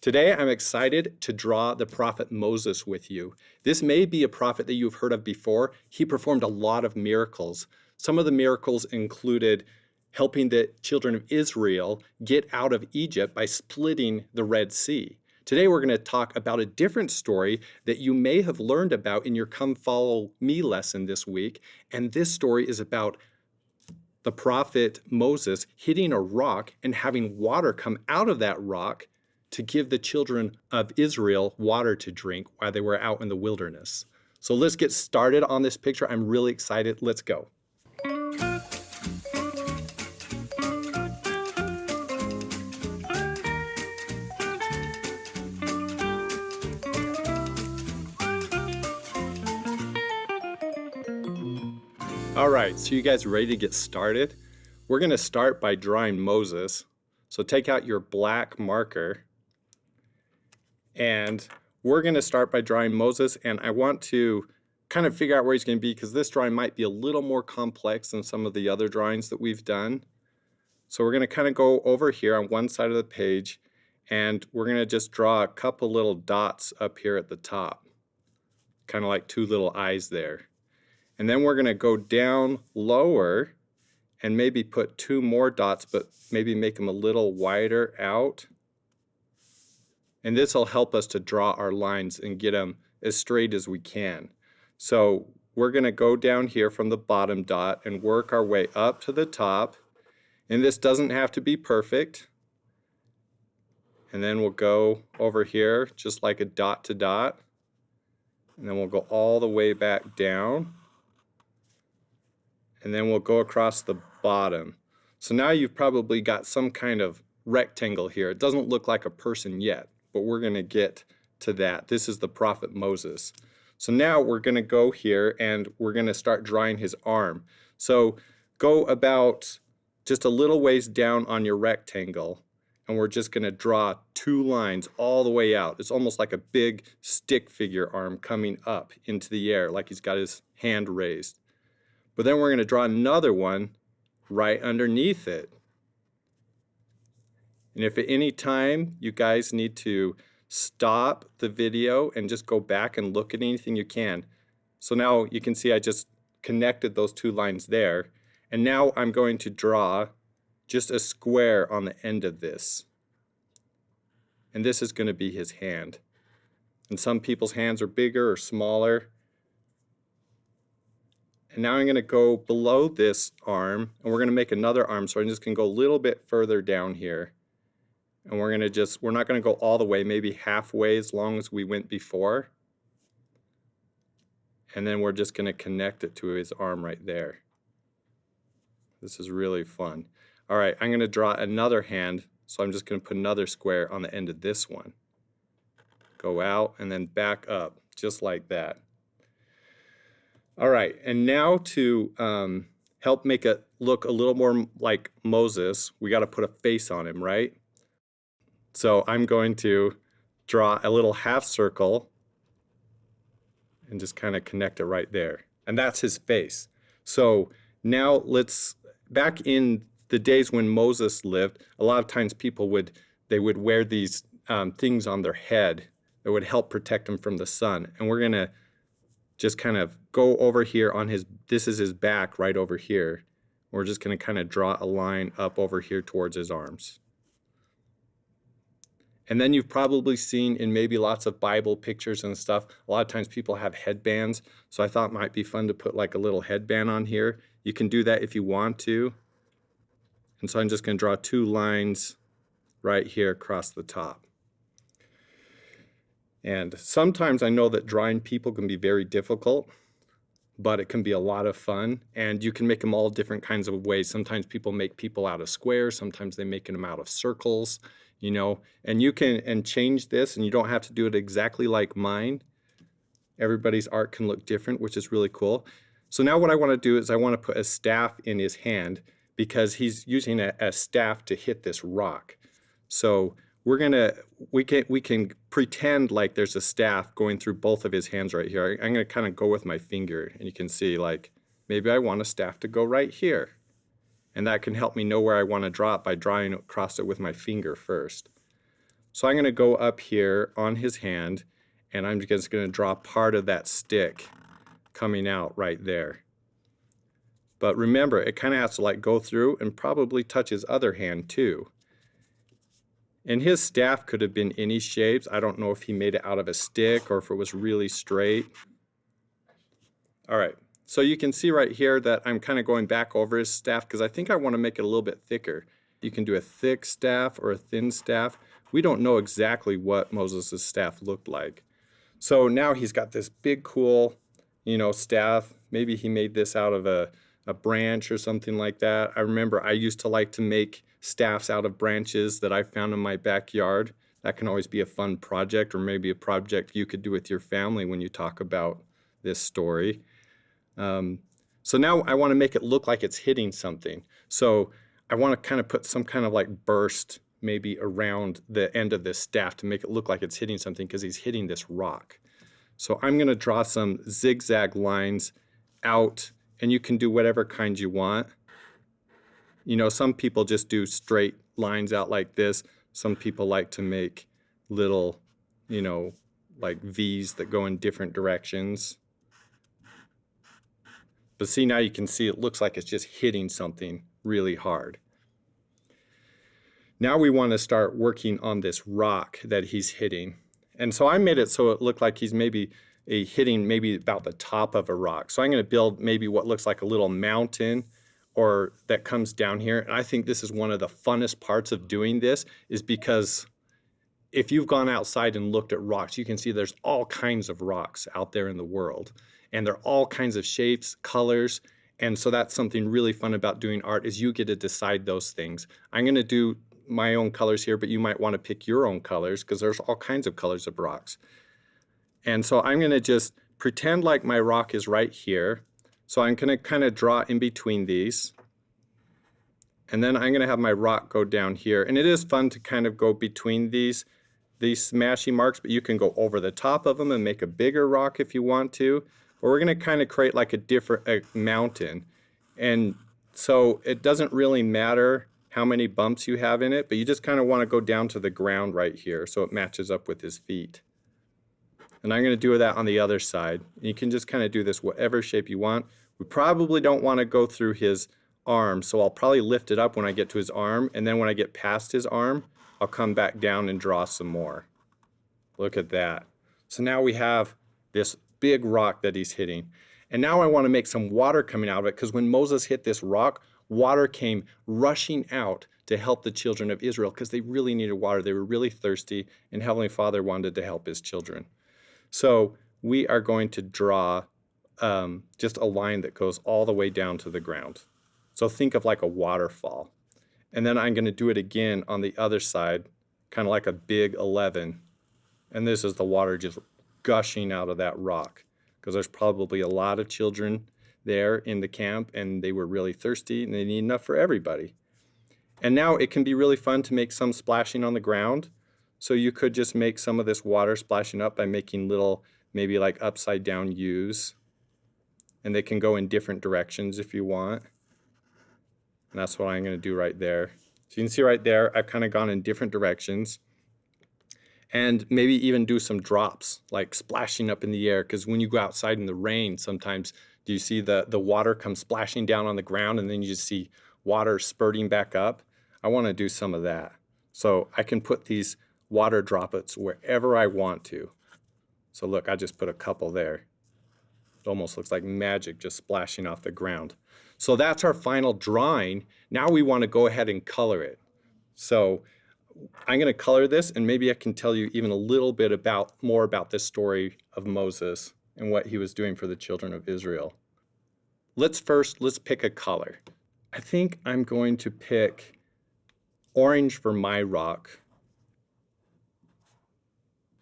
Today, I'm excited to draw the prophet Moses with you. This may be a prophet that you've heard of before. He performed a lot of miracles. Some of the miracles included helping the children of Israel get out of Egypt by splitting the Red Sea. Today, we're going to talk about a different story that you may have learned about in your Come Follow Me lesson this week. And this story is about the prophet Moses hitting a rock and having water come out of that rock to give the children of Israel water to drink while they were out in the wilderness. So let's get started on this picture. I'm really excited. Let's go. All right, so you guys ready to get started? We're going to start by drawing Moses. So take out your black marker. And we're going to start by drawing Moses, and I want to kind of figure out where he's going to be because this drawing might be a little more complex than some of the other drawings that we've done. So we're going to kind of go over here on one side of the page, and we're going to just draw a couple little dots up here at the top, kind of like two little eyes there. And then we're going to go down lower and maybe put two more dots, but maybe make them a little wider out. And this will help us to draw our lines and get them as straight as we can. So we're going to go down here from the bottom dot and work our way up to the top. And this doesn't have to be perfect. And then we'll go over here just like a dot to dot. And then we'll go all the way back down. And then we'll go across the bottom. So now you've probably got some kind of rectangle here. It doesn't look like a person yet, but we're going to get to that. This is the prophet Moses. So now we're going to go here and we're going to start drawing his arm. So go about just a little ways down on your rectangle, and we're just going to draw two lines all the way out. It's almost like a big stick figure arm coming up into the air, like he's got his hand raised. But then we're going to draw another one right underneath it. And if at any time you guys need to stop the video and just go back and look at anything, you can. So now you can see I just connected those two lines there. And now I'm going to draw just a square on the end of this. And this is going to be his hand. And some people's hands are bigger or smaller. And now I'm going to go below this arm, and we're going to make another arm. So I'm just going to go a little bit further down here. And we're not going to go all the way, maybe halfway as long as we went before. And then we're just going to connect it to his arm right there. This is really fun. All right, I'm going to draw another hand, so I'm just going to put another square on the end of this one. Go out and then back up, just like that. All right, and now to help make it look a little more like Moses, we got to put a face on him, right? So I'm going to draw a little half circle and just kind of connect it right there. And that's his face. So now back in the days when Moses lived, a lot of times people would wear these things on their head that would help protect them from the sun. And we're going to just kind of go over here on this is his back right over here. We're just going to kind of draw a line up over here towards his arms. And then you've probably seen in maybe lots of Bible pictures and stuff, a lot of times people have headbands. So I thought it might be fun to put like a little headband on here. You can do that if you want to. And so I'm just going to draw two lines right here across the top. And sometimes I know that drawing people can be very difficult, but it can be a lot of fun. And you can make them all different kinds of ways. Sometimes people make people out of squares. Sometimes they make them out of circles. And you can change this, and you don't have to do it exactly like mine. Everybody's art can look different, which is really cool. So now what I want to do is I want to put a staff in his hand because he's using a staff to hit this rock. So we can pretend like there's a staff going through both of his hands right here. I'm going to kind of go with my finger, and you can see like maybe I want a staff to go right here. And that can help me know where I want to draw it by drawing across it with my finger first. So I'm going to go up here on his hand, and I'm just going to draw part of that stick coming out right there. But remember, it kind of has to like go through and probably touch his other hand too. And his staff could have been any shapes. I don't know if he made it out of a stick or if it was really straight. All right, so you can see right here that I'm kind of going back over his staff because I think I want to make it a little bit thicker. You can do a thick staff or a thin staff. We don't know exactly what Moses' staff looked like. So now he's got this big, cool, staff. Maybe he made this out of a branch or something like that. I remember I used to like to make staffs out of branches that I found in my backyard. That can always be a fun project, or maybe a project you could do with your family when you talk about this story. So now I want to make it look like it's hitting something. So I want to kind of put some kind of like burst maybe around the end of this staff to make it look like it's hitting something because he's hitting this rock. So I'm going to draw some zigzag lines out, and you can do whatever kind you want. Some people just do straight lines out like this. Some people like to make little, like V's that go in different directions. But see, now you can see it looks like it's just hitting something really hard. Now we want to start working on this rock that he's hitting. And so I made it so it looked like he's maybe hitting maybe about the top of a rock. So I'm going to build maybe what looks like a little mountain or that comes down here. And I think this is one of the funnest parts of doing this, is because if you've gone outside and looked at rocks, you can see there's all kinds of rocks out there in the world. And they're all kinds of shapes, colors. And so that's something really fun about doing art, is you get to decide those things. I'm going to do my own colors here, but you might want to pick your own colors because there's all kinds of colors of rocks. And so I'm going to just pretend like my rock is right here. So I'm going to kind of draw in between these. And then I'm going to have my rock go down here. And it is fun to kind of go between these smashy marks, but you can go over the top of them and make a bigger rock if you want to. But we're going to kind of create like a mountain. And so it doesn't really matter how many bumps you have in it, but you just kind of want to go down to the ground right here so it matches up with his feet. And I'm going to do that on the other side. You can just kind of do this whatever shape you want. We probably don't want to go through his arm, so I'll probably lift it up when I get to his arm, and then when I get past his arm, I'll come back down and draw some more. Look at that. So now we have this big rock that he's hitting. And now I want to make some water coming out of it, because when Moses hit this rock, water came rushing out to help the children of Israel because they really needed water. They were really thirsty, and Heavenly Father wanted to help his children. So we are going to draw just a line that goes all the way down to the ground. So think of like a waterfall. And then I'm going to do it again on the other side, kind of like a big 11. And this is the water just gushing out of that rock, because there's probably a lot of children there in the camp, and they were really thirsty, and they need enough for everybody. And now it can be really fun to make some splashing on the ground. So you could just make some of this water splashing up by making little, maybe like upside down U's. And they can go in different directions if you want. And that's what I'm going to do right there. So you can see right there, I've kind of gone in different directions. And maybe even do some drops, like splashing up in the air, because when you go outside in the rain, sometimes do you see the water come splashing down on the ground, and then you just see water spurting back up? I want to do some of that. So I can put these water droplets wherever I want to. So look, I just put a couple there. It almost looks like magic just splashing off the ground. So that's our final drawing. Now we want to go ahead and color it. So I'm going to color this, and maybe I can tell you even a little bit more about this story of Moses and what he was doing for the children of Israel. Let's pick a color. I think I'm going to pick orange for my rock.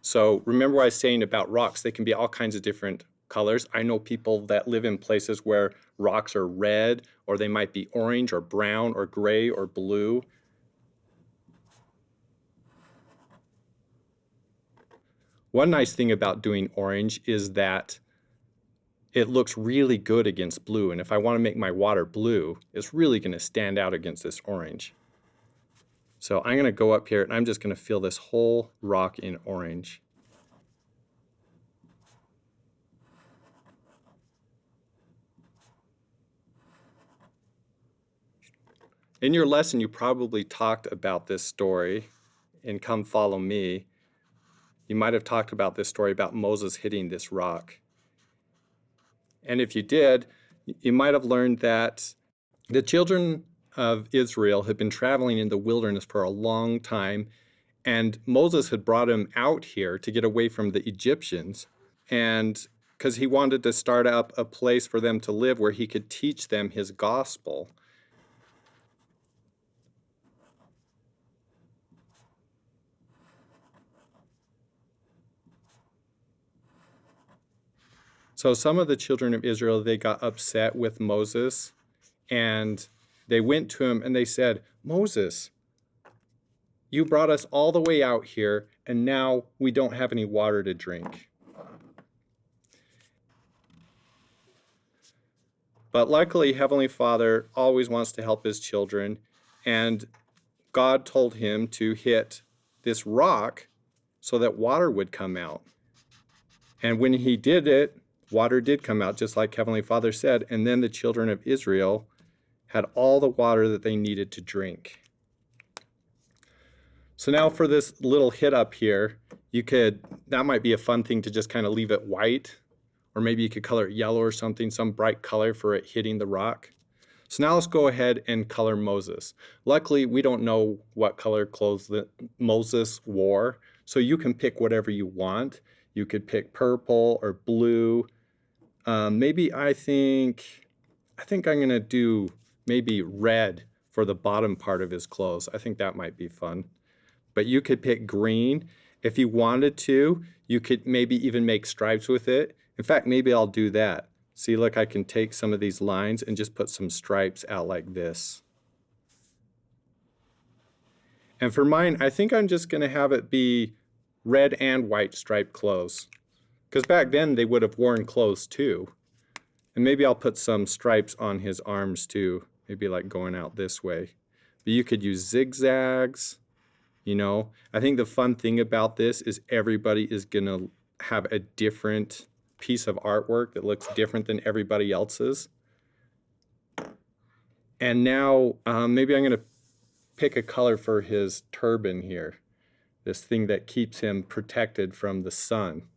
So remember what I was saying about rocks, they can be all kinds of different colors. I know people that live in places where rocks are red, or they might be orange or brown or gray or blue. One nice thing about doing orange is that it looks really good against blue. And if I want to make my water blue, it's really going to stand out against this orange. So I'm going to go up here and I'm just going to fill this whole rock in orange. In your lesson, you probably talked about this story in Come Follow Me. You might have talked about this story about Moses hitting this rock. And if you did, you might have learned that the children of Israel had been traveling in the wilderness for a long time, and Moses had brought them out here to get away from the Egyptians, and because he wanted to start up a place for them to live where he could teach them his gospel. So some of the children of Israel, they got upset with Moses, and they went to him and they said, "Moses, you brought us all the way out here, and now we don't have any water to drink." But luckily, Heavenly Father always wants to help his children, and God told him to hit this rock so that water would come out. And when he did it, water did come out, just like Heavenly Father said, and then the children of Israel had all the water that they needed to drink. So now for this little hit up here, that might be a fun thing to just kind of leave it white, or maybe you could color it yellow or something, some bright color for it hitting the rock. So now let's go ahead and color Moses. Luckily, we don't know what color clothes that Moses wore, so you can pick whatever you want. You could pick purple or blue. Maybe I think I'm gonna do maybe red for the bottom part of his clothes. I think that might be fun. But you could pick green. If you wanted to, you could maybe even make stripes with it. In fact, maybe I'll do that. See, look, I can take some of these lines and just put some stripes out like this. And for mine, I think I'm just gonna have it be red and white striped clothes. Because back then they would have worn clothes too. And maybe I'll put some stripes on his arms too. Maybe like going out this way. But you could use zigzags, you know. I think the fun thing about this is everybody is gonna have a different piece of artwork that looks different than everybody else's. And now maybe I'm gonna pick a color for his turban here. This thing that keeps him protected from the sun.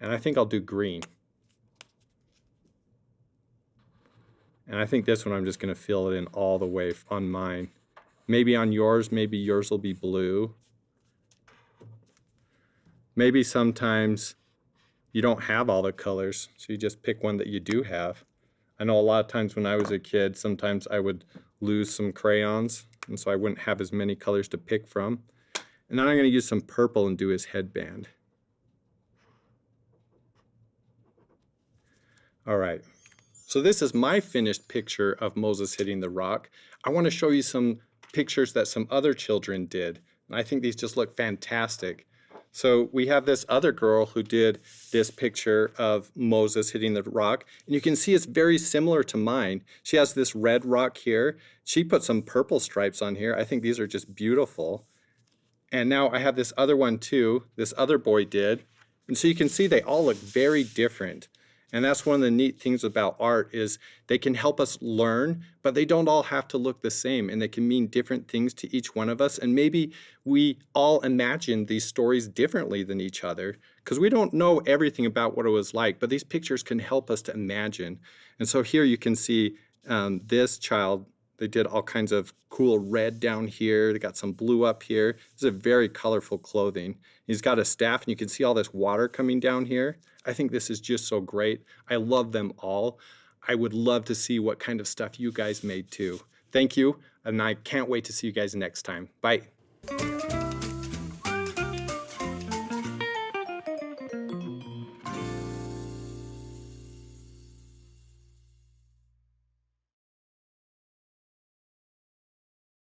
And I think I'll do green. And I think this one I'm just gonna fill it in all the way on mine. Maybe on yours, maybe yours will be blue. Maybe sometimes you don't have all the colors, so you just pick one that you do have. I know a lot of times when I was a kid, sometimes I would lose some crayons, and so I wouldn't have as many colors to pick from. And then I'm gonna use some purple and do his headband. All right, so this is my finished picture of Moses hitting the rock. I wanna show you some pictures that some other children did. And I think these just look fantastic. So we have this other girl who did this picture of Moses hitting the rock, and you can see it's very similar to mine. She has this red rock here. She put some purple stripes on here. I think these are just beautiful. And now I have this other one too, this other boy did. And so you can see they all look very different. And that's one of the neat things about art is they can help us learn, but they don't all have to look the same, and they can mean different things to each one of us. And maybe we all imagine these stories differently than each other because we don't know everything about what it was like, but these pictures can help us to imagine. And so here you can see this child, they did all kinds of cool red down here. They got some blue up here. This is a very colorful clothing. He's got a staff, and you can see all this water coming down here. I think this is just so great. I love them all. I would love to see what kind of stuff you guys made too. Thank you, and I can't wait to see you guys next time. Bye.